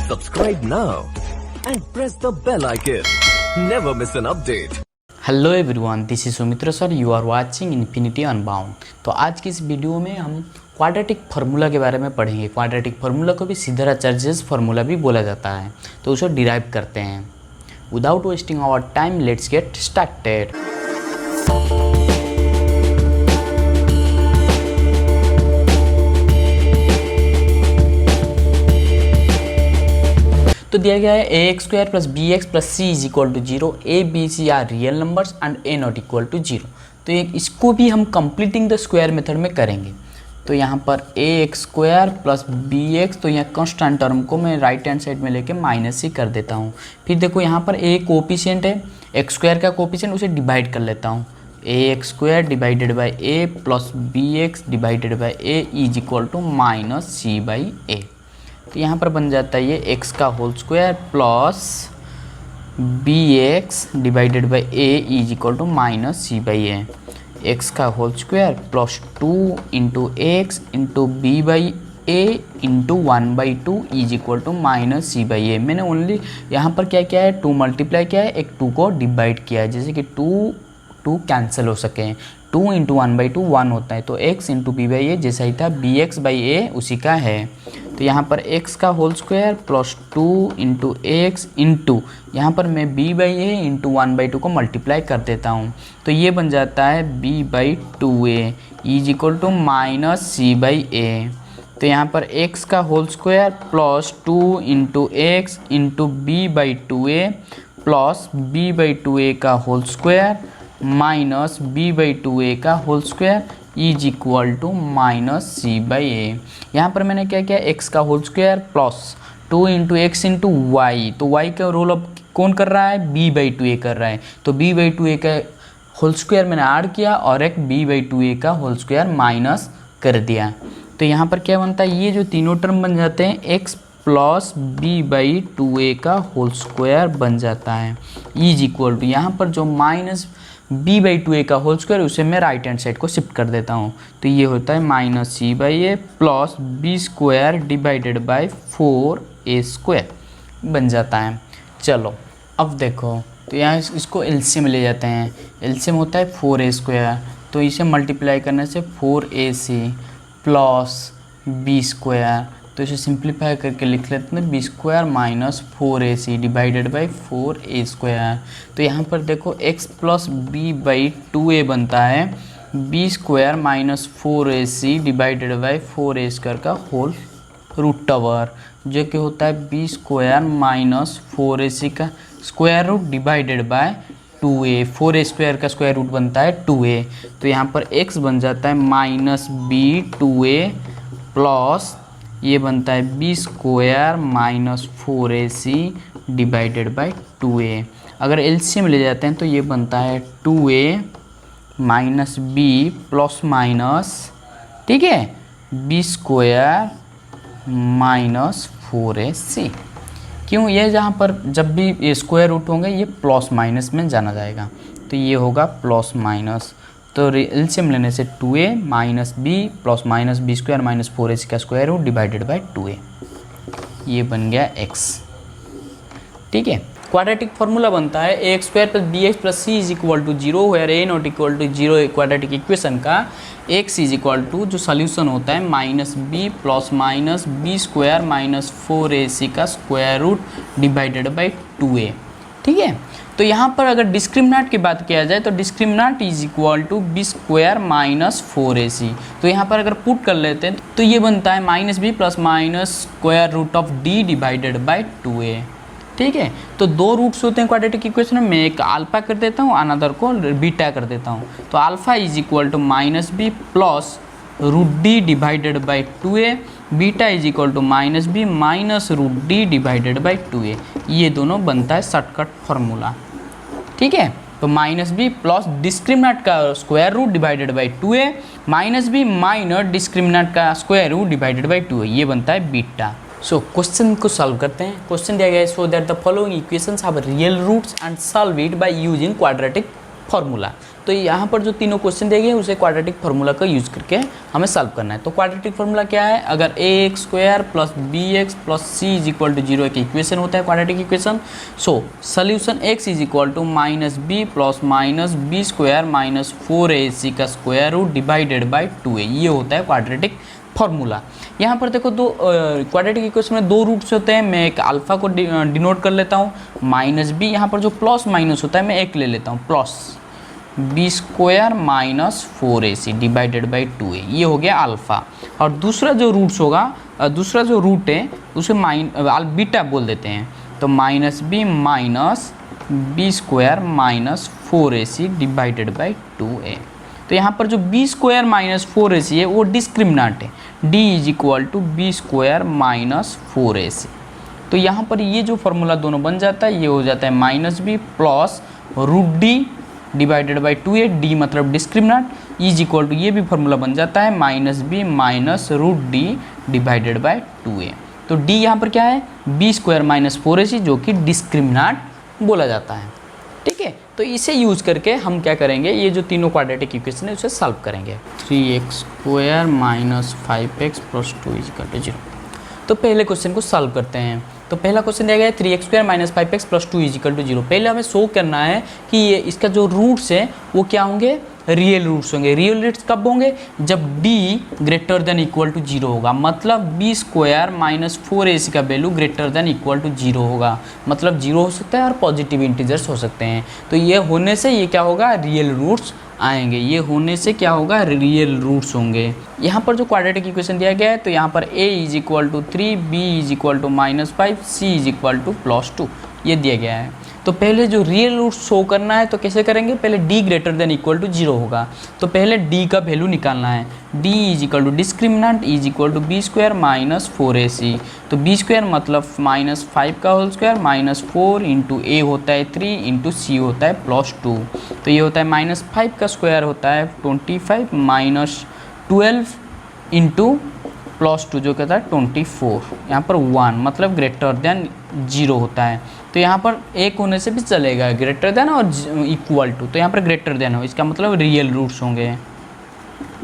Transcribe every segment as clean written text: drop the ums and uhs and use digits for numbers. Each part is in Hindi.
Subscribe now and press the bell icon. Never miss an update. Hello everyone, this is Sumitra sir, you are watching Infinity Unbound. तो आज की इस वीडियो में हम क्वाड्रेटिक फार्मूला के बारे में पढ़ेंगे। क्वाड्रेटिक फार्मूला को भी सीधेरा-चार्जेस फार्मूला भी बोला जाता है, तो उसे डिराइव करते हैं। Without wasting our time, let's get started. तो दिया गया है ax² + bx + c = 0। a, b, c are real numbers and a not equal to 0। तो इसको भी हम कंप्लीटिंग द स्क्वायर मेथड में करेंगे। तो यहाँ पर ax² + bx, तो यहाँ कांस्टेंट टर्म को मैं राइट हैंड साइड में लेके माइनस ही कर देता हूँ। फिर देखो यहाँ पर a कोफिशिएंट है, x² का कोफिशिएंट, उसे डिवाइड कर लेता हूँ। ax² divided by a + bx divided by a = -c/a। तो यहाँ पर बन जाता है ये x² plus bx divided by a = -c/a। x² plus 2 × x × b/a × 1/2 = -c/a। मैंने ओनली यहाँ पर क्या किया है, 2 मल्टीप्लाई किया है, एक 2 को डिवाइड किया है, जैसे कि 2 कैंसिल हो सके। 2 × 1/2 1 होता है, तो x × b/a जैसा ही था, bx/a उसी का है। तो यहाँ पर x² प्लस 2 × x इंटू यहाँ पर मैं b/a × 1/2 को मल्टीप्लाई कर देता हूँ, तो ये बन जाता है b/2a = -c/a। तो यहाँ पर x² plus 2 × x into b/2a plus b/2a का होल स्क्वायर माइनस b/2a का होल स्क्वायर = -c/a। यहाँ पर मैंने क्या किया, x² plus 2 × x into y, तो y का रोल अब कौन कर रहा है, b/2a कर रहा है, तो b/2a का होल स्क्वायर मैंने ऐड किया और एक b/2a का होल स्क्वायर माइनस कर दिया। तो यहाँ पर क्या बनता है, ये जो तीनों टर्म बन जाते हैं x प्लस b/2a का होल स्क्वायर बन जाता है = यहाँ पर जो माइनस b/2a का होल स्क्वायर, उसे मैं राइट हैंड साइड को शिफ्ट कर देता हूँ, तो ये होता है -c/a plus b² divided by 4a² बन जाता है। चलो अब देखो, तो यहाँ इसको एलसीएम ले जाते हैं। एलसीएम होता है 4a², तो इसे मल्टीप्लाई करने से 4ac प्लस b², तो इसे सिंप्लीफाई करके लिख लेते हैं b² - 4ac divided by 4a²। तो यहाँ पर देखो x प्लस b/2a बनता है b² - 4ac divided by 4a² का होल रूट ओवर, जो कि होता है b² - 4ac का square root divided by 2a। 4a² का स्क्वायर रूट बनता है 2a, तो यहाँ पर x बन जाता है -b2a प्लस ये बनता है b² - 4ac divided by 2a। अगर एलसीएम ले जाते हैं तो ये बनता है 2a - b प्लस माइनस, ठीक है, b² - 4ac। क्यों, ये जहाँ पर जब भी ये स्क्वायर रूट होंगे ये प्लस माइनस में जाना जाएगा, तो ये होगा प्लस माइनस। तो एलसीएम लेने से 2a - b plus minus b² - 4ac का square root divided by 2a, ये बन गया x। ठीक है, क्वाड्रेटिक फार्मूला बनता है ax² + bx + c = 0 where a not equal to 0। Quadratic equation का x = जो सोल्यूशन होता है -b plus minus b² - 4ac का square root divided by 2a। ठीक है, तो यहाँ पर अगर डिस्क्रिमिनेंट की बात किया जाए तो डिस्क्रिमिनेंट = b² - 4ac। तो यहाँ पर अगर पुट कर लेते हैं तो ये बनता है -b plus minus √d divided by 2a। ठीक है, तो दो रूट्स होते हैं क्वाड्रेटिक इक्वेशन में, एक अल्फा कर देता हूँ, अनदर को बीटा कर देता हूँ। तो alpha = -b plus √d divided by 2a, beta -b minus √d divided by 2a। ये दोनों बनता है शॉर्टकट फार्मूला। ठीक है, तो -b प्लस डिस्क्रिमिनेंट का square root divided by 2a -b minus discriminant का square root divided by 2a, ये बनता है बीटा। सो क्वेश्चन को सॉल्व करते हैं। क्वेश्चन दिया गया है, so that the following equations have real roots and solve it by using quadratic formula. तो यहाँ पर जो तीनों क्वेश्चन दिए गए उसे क्वाड्रेटिक फार्मूला का यूज़ करके हमें सॉल्व करना है। तो क्वाड्रेटिक फार्मूला क्या है, अगर ax square plus bx plus c is equal to 0 एक इक्वेशन होता है quadratic equation. So solution x is equal to minus B plus minus B square minus 4ac का square root divided by 2a, ये होता है क्वाड्रेटिक फार्मूला। यहाँ पर देखो दो क्वाड्रेटिक इक्वेशन में दो रूट्स होते हैं, मैं एक अल्फा को डिनोट कर लेता हूँ माइनस बी, यहाँ पर जो प्लस माइनस होता है मैं एक ले लेता हूँ plus B square minus 4ac divided by 2a, ये हो गया अल्फ़ा। और दूसरा जो रूट्स होगा, दूसरा जो रूट है उसे बीटा बोल देते हैं, तो minus B minus B square minus 4ac divided by 2a। तो यहाँ पर जो बी स्क्वायर माइनस 4ac है वो डिस्क्रिमिनेंट है, d is equal to B square minus 4ac। तो यहाँ पर ये जो फार्मूला दोनों बन जाता है, ये हो जाता है minus B plus root D divided by 2a, D मतलब डिस्क्रिमिनेंट, इज इक्वल टू ये भी फार्मूला बन जाता है minus B minus root D divided by 2a। तो d यहाँ पर क्या है, बी स्क्वायर माइनस 4ac जो कि डिस्क्रिमिनेंट बोला जाता है। ठीक है, तो इसे यूज़ करके हम क्या करेंगे, ये जो तीनों क्वाड्रेटिक इक्वेशन है उसे सॉल्व करेंगे। 3x square minus 5x plus 2 is equal to 0। तो पहले क्वेश्चन को सॉल्व करते हैं। तो पहला क्वेश्चन दिया गया है 3x square minus 5x plus 2 is equal to 0। पहले हमें शो करना है कि ये इसका जो रूट्स हैं वो क्या होंगे, रियल रूट्स होंगे। रियल रूट्स कब होंगे, जब d greater than equal to 0 होगा, मतलब बी स्क्वायर माइनस 4ac का value greater than equal to 0 होगा, मतलब 0 हो सकता है और पॉजिटिव इंटीजर्स हो सकते हैं। तो ये होने से ये क्या होगा, रियल रूट्स आएंगे, ये होने से क्या होगा, रियल रूट्स होंगे। यहाँ पर जो क्वाड्रेटिक इक्वेशन दिया गया है, तो यहाँ पर a is equal to 3, b is equal to minus 5, c is equal to plus 2, ये दिया गया है। तो पहले जो रियल रूट शो करना है तो कैसे करेंगे, पहले d greater than equal to 0 होगा, तो पहले d का वैल्यू निकालना है। d is equal to discriminant is equal to B square minus 4ac, तो बी स्क्वायर मतलब माइनस 5 का whole square minus 4 into a होता है 3 इंटू c होता है प्लस 2, तो ये होता है माइनस 5 का स्क्वायर होता है 25 माइनस 12 इंटू प्लस 2 जो कहता है 24, यहाँ पर 1 मतलब ग्रेटर देन 0 होता है। तो यहाँ पर एक होने से भी चलेगा, ग्रेटर देन और इक्वल टू, तो यहाँ पर ग्रेटर देन हो, इसका मतलब रियल रूट्स होंगे,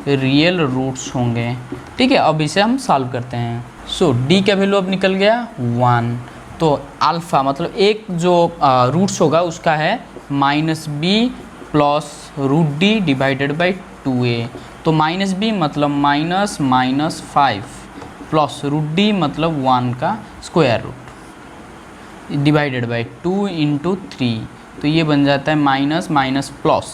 रियल रूट्स होंगे। ठीक है, अब इसे हम सॉल्व करते हैं। सो d का वैल्यू अब निकल गया 1, तो अल्फ़ा मतलब एक जो रूट्स होगा उसका है minus B plus root D divided by 2a, तो माइनस बी मतलब minus minus 5 plus root D मतलब 1 का square root divided by 2 into 3, तो ये बन जाता है minus minus plus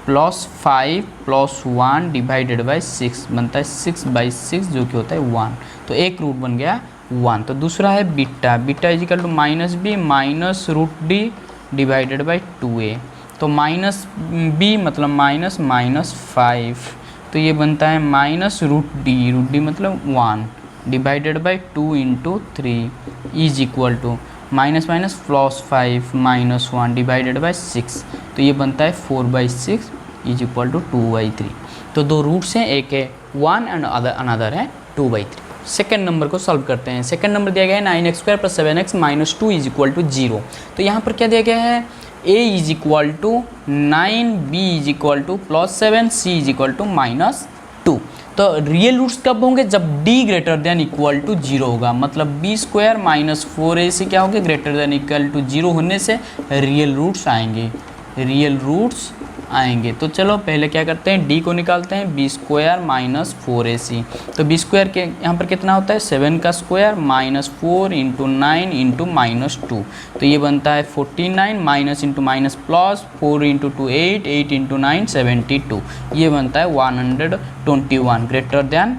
plus 5 plus 1 divided by 6 बनता है 6/6 जो कि होता है 1, तो एक रूट बन गया 1। तो दूसरा है beta, beta is equal to minus B minus root D divided by 2a, तो माइनस बी मतलब माइनस माइनस 5, तो ये बनता है माइनस रूट डी मतलब 1 divided by 2 into 3 is equal to minus minus plus 5 minus 1 divided by 6, तो ये बनता है 4/6 इज इक्वल टू 2/3। तो दो रूट्स हैं, एक है 1 एंड अनदर है 2/3। सेकेंड नंबर को सॉल्व करते हैं। सेकेंड नंबर दिया गया है 9x square plus 7x minus 2 is equal to 0। तो यहाँ पर क्या दिया गया है, a is equal to 9, b is equal to plus 7, c is equal to minus 2। तो रियल रूट्स कब होंगे, जब d greater than equal to 0 होगा, मतलब बी स्क्वायर माइनस 4ac क्या होंगे, ग्रेटर देन इक्वल टू 0 होने से रियल रूट्स आएंगे, रियल रूट्स आएंगे। तो चलो पहले क्या करते हैं, d को निकालते हैं, बी स्क्वायर माइनस 4ac, तो बी स्क्वायर के यहाँ पर कितना होता है 7 का square minus 4 into 9 into minus 2, तो ये बनता है 49 minus into minus plus 4 into 2 8, 8 into 9 72, ये बनता है 121 greater than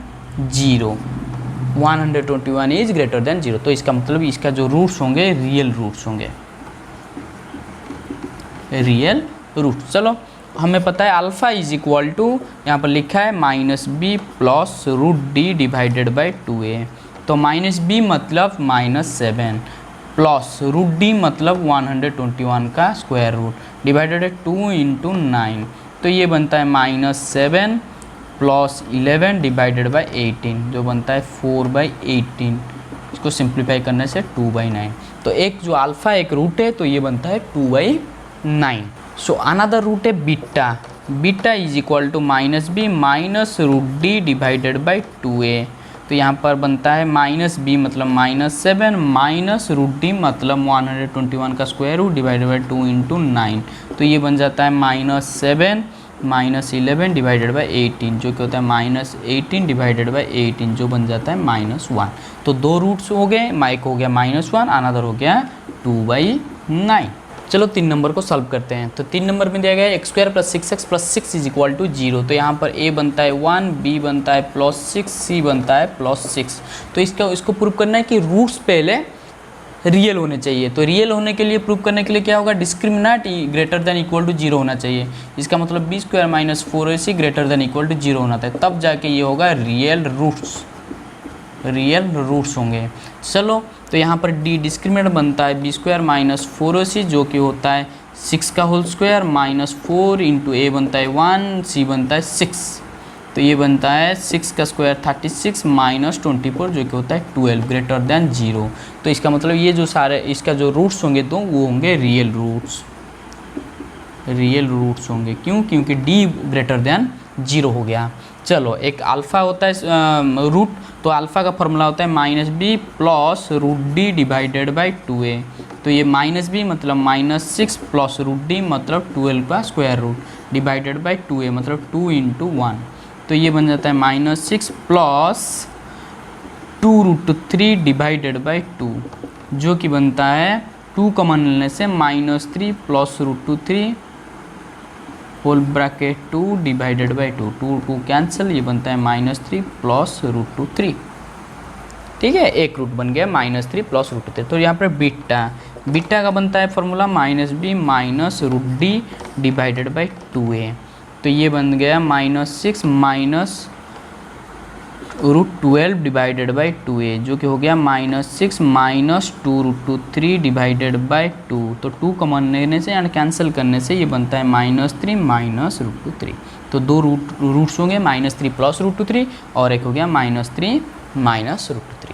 0, 121 is greater than 0। तो इसका मतलब इसका जो रूट्स होंगे रियल रूट्स होंगे, रियल रूट। चलो हमें पता है अल्फ़ा इज इक्वल टू, यहाँ पर लिखा है minus B plus root D divided by 2a, तो माइनस बी मतलब माइनस 7 प्लस रूट डी मतलब 121 का square root divided by 2 into 9, तो ये बनता है माइनस 7 प्लस 11 डिवाइडेड बाई 18 जो बनता है 4/18, इसको सिंप्लीफाई करने से 2/9। तो एक जो अल्फ़ा एक रूट है तो ये बनता है 2/9। सो अनदर रूट है beta, beta is equal to minus B minus root D divided by 2a। तो यहाँ पर बनता है माइनस बी मतलब -7 माइनस रूट डी मतलब 121 का square root divided by 2 into 9। तो ये बन जाता है -7 -11 डिवाइडेड बाई 18 जो कि होता है -18 डिवाइडेड बाई 18 जो बन जाता है -1। तो दो रूट्स हो गए, एक हो गया -1 अनदर हो गया 2/9। चलो 3 नंबर को सॉल्व करते हैं। तो 3 नंबर में दिया गया है x² + 6x + 6 is equal to 0। तो यहाँ पर a बनता है 1, b बनता है +6, c बनता है +6। तो इसको प्रूव करना है कि रूट्स पहले रियल होने चाहिए। तो रियल होने के लिए प्रूव करने के लिए क्या होगा, discriminant greater than equal to 0 होना चाहिए। इसका मतलब b² - 4ac greater than equal to 0 होना था, तब जाके ये होगा रियल रूट्स होंगे। चलो तो यहाँ पर d डिस्क्रिमिनेंट बनता है b² - 4ac जो कि होता है 6 का होल स्क्वायर -4 इंटू a बनता है 1, c बनता है 6। तो ये बनता है 6 का स्क्वायर 36 -24 जो कि होता है 12 ग्रेटर देन 0। तो इसका मतलब ये जो सारे इसका जो रूट्स होंगे तो वो होंगे रियल रूट्स होंगे। क्यों? क्योंकि d ग्रेटर देन 0 हो गया। चलो एक अल्फ़ा होता है रूट, तो अल्फ़ा का फॉर्मूला होता है -b plus root D divided by 2a। तो ये -b मतलब -6 प्लस रूट डी मतलब 12 का square root divided by 2a मतलब 2 इंटू 1। तो ये बन जाता है -6 प्लस 2√3 डिवाइडेड बाई 2 जो कि बनता है 2 कॉमन लेने से -3 plus √3 whole bracket 2 divided by 2, 2 cancel, ये बनता है -3 प्लस √3। ठीक है, एक रूट बन गया -3 प्लस √3। तो यहाँ पर बीटा का बनता है formula -b minus root D divided by 2a। तो ये बन गया -6 माइनस √12 डिवाइडेड बाई 2a जो कि हो गया -6 माइनस 2√3 डिवाइडेड बाई 2। तो 2 कॉमन लेने से यानी कैंसिल करने से ये बनता है -3 माइनस √3। तो दो रूट्स होंगे, -3 प्लस √3 और एक हो गया -3 माइनस √3।